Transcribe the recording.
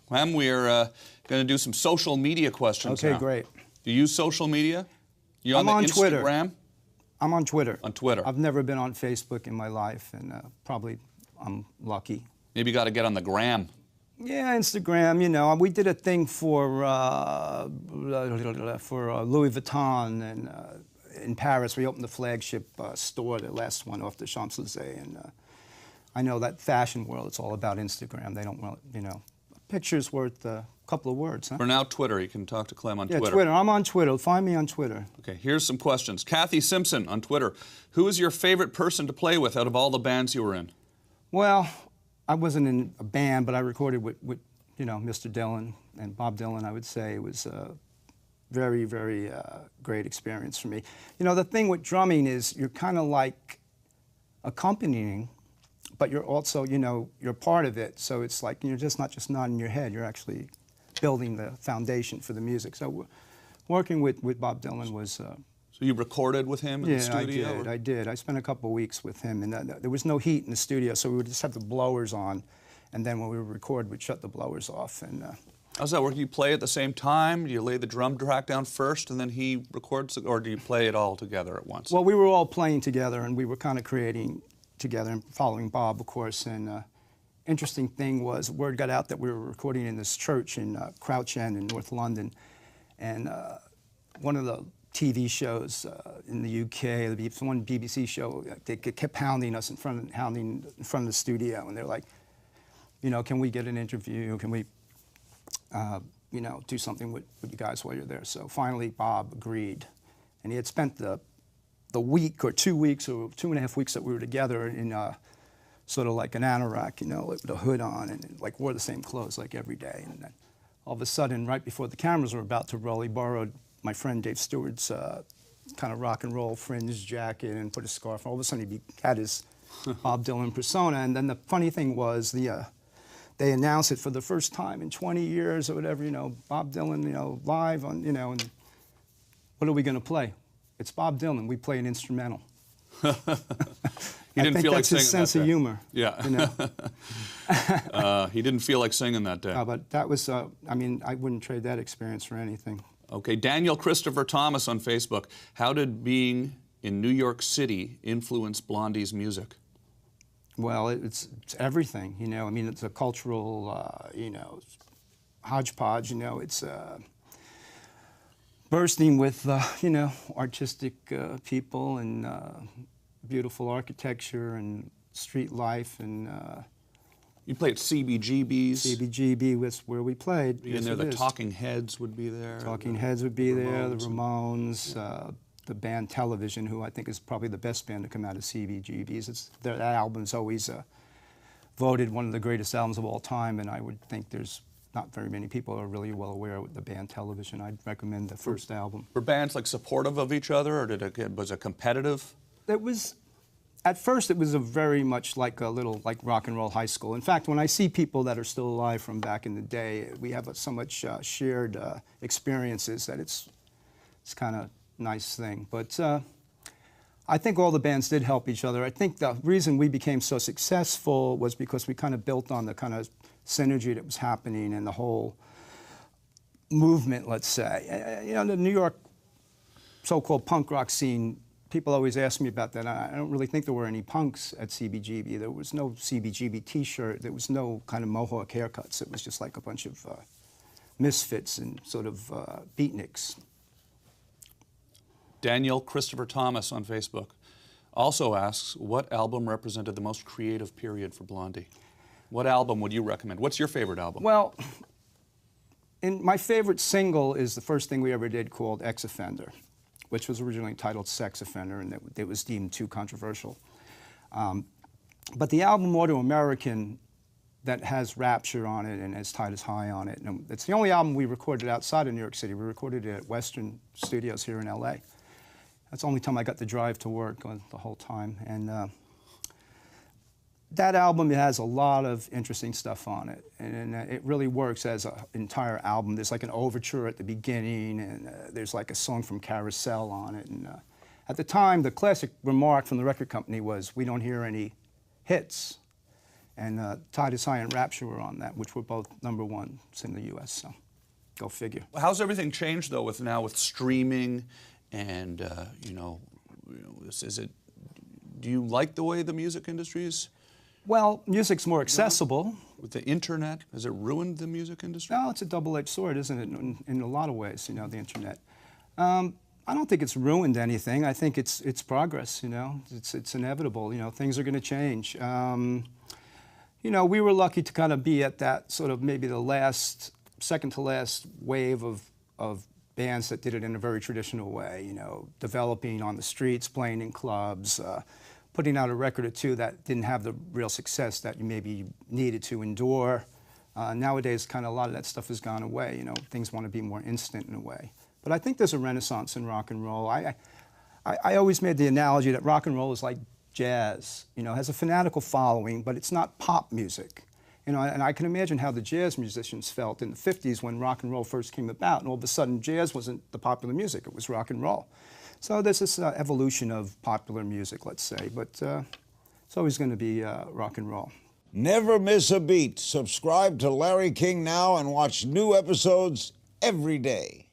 Clem, we're going to do some social media questions Okay, now. great. Do you use social media? You I'm on Twitter. Instagram? I'm on Twitter. On Twitter. I've never been on Facebook in my life, and probably I'm lucky. Maybe you got to get on the gram. Yeah, Instagram, you know. We did a thing for Louis Vuitton, and in Paris, we opened the flagship store, the last one off the Champs-Élysées, and I know that fashion world, it's all about Instagram. They don't want, you know, picture's worth a couple of words, huh? For now, Twitter. You can talk to Clem on Yeah, Twitter. Twitter. I'm on Twitter. Find me on Twitter. Okay, here's some questions. Kathy Simpson on Twitter. Who is your favorite person to play with out of all the bands you were in? Well, I wasn't in a band, but I recorded with you know, Mr. Dylan and Bob Dylan. I would say it was a very, very great experience for me. You know, the thing with drumming is you're kind of like accompanying, but you're also, you know, you're part of it. So it's like you're just not just nodding your head. You're actually building the foundation for the music. So working with Bob Dylan was... So you recorded with him in the studio? Yeah, I did. I spent a couple of weeks with him, and there was no heat in the studio, so we would just have the blowers on, and then when we would record, we'd shut the blowers off. And how's that work? Do you play at the same time? Do you lay the drum track down first, and then he records, or do you play it all together at once? Well, we were all playing together, and we were kind of creating together and following Bob, of course. And interesting thing was, word got out that we were recording in this church in Crouch End in North London, and one of the TV shows in the UK, one BBC show, they kept hounding us in front of the studio, and they're like, you know, can we get an interview? Can we, you know, do something with you guys while you're there? So finally, Bob agreed, and he had spent the week or 2 weeks or 2.5 weeks that we were together in sort of like an anorak, you know, with a hood on, and like wore the same clothes like every day. And then all of a sudden, right before the cameras were about to roll, he borrowed my friend Dave Stewart's kind of rock and roll fringe jacket and put a scarf. All of a sudden, he had his Bob Dylan persona. And then the funny thing was, they announced it for the first time in 20 years or whatever, you know, Bob Dylan, you know, live on, you know, and what are we going to play? It's Bob Dylan. We play an instrumental. He didn't feel like singing that day. That's his sense of humor. Yeah. You know? He didn't feel like singing that day. But that was, I mean, I wouldn't trade that experience for anything. Okay, Daniel Christopher Thomas on Facebook. How did being in New York City influence Blondie's music? Well, it's everything, you know. I mean, it's a cultural, you know, hodgepodge, you know. It's bursting with, you know, artistic people and beautiful architecture and street life. And you played at CBGB's. CBGB was where we played. And there, the Talking Heads would be there. Talking Heads would be there, the Ramones, the band Television, who I think is probably the best band to come out of CBGB's. That album's always voted one of the greatest albums of all time, and I would think there's not very many people who are really well aware of the band Television. I'd recommend the first album. Were bands like supportive of each other, or was it competitive? It was. At first, it was a very much like a little like rock and roll high school. In fact, when I see people that are still alive from back in the day, we have so much shared experiences that it's kind of nice thing. But I think all the bands did help each other. I think the reason we became so successful was because we kind of built on the kind of synergy that was happening in the whole movement, let's say. You know, the New York so-called punk rock scene, people always ask me about that. I don't really think there were any punks at CBGB. There was no CBGB T-shirt. There was no kind of mohawk haircuts. It was just like a bunch of misfits and sort of beatniks. Daniel Christopher Thomas on Facebook also asks, what album represented the most creative period for Blondie? What album would you recommend? What's your favorite album? Well, my favorite single is the first thing we ever did called Ex-Offender, which was originally titled Sex Offender, and it was deemed too controversial. But the album Auto-American that has Rapture on it and has Titus High on it, and it's the only album we recorded outside of New York City. We recorded it at Western Studios here in LA. That's the only time I got to drive to work the whole time. And that album has a lot of interesting stuff on it, and it really works as an entire album. There's like an overture at the beginning, and there's like a song from Carousel on it. And at the time, the classic remark from the record company was, "We don't hear any hits." And Tide is High and Rapture were on that, which were both #1s in the U.S., so go figure. How's everything changed, though, with streaming and, do you like the way the music industry is? Well, music's more accessible. With the internet, has it ruined the music industry? No, it's a double-edged sword, isn't it, in a lot of ways, the internet. I don't think it's ruined anything. I think it's progress, It's inevitable, things are going to change. We were lucky to kind of be at that sort of maybe the second to last wave of bands that did it in a very traditional way, developing on the streets, playing in clubs, putting out a record or two that didn't have the real success that you maybe needed to endure. Nowadays, kind of a lot of that stuff has gone away. Things want to be more instant in a way. But I think there's a renaissance in rock and roll. I always made the analogy that rock and roll is like jazz. Has a fanatical following, but it's not pop music. And I can imagine how the jazz musicians felt in the 50s when rock and roll first came about, and all of a sudden jazz wasn't the popular music, it was rock and roll. So there's this evolution of popular music, let's say, but it's always going to be rock and roll. Never miss a beat. Subscribe to Larry King Now and watch new episodes every day.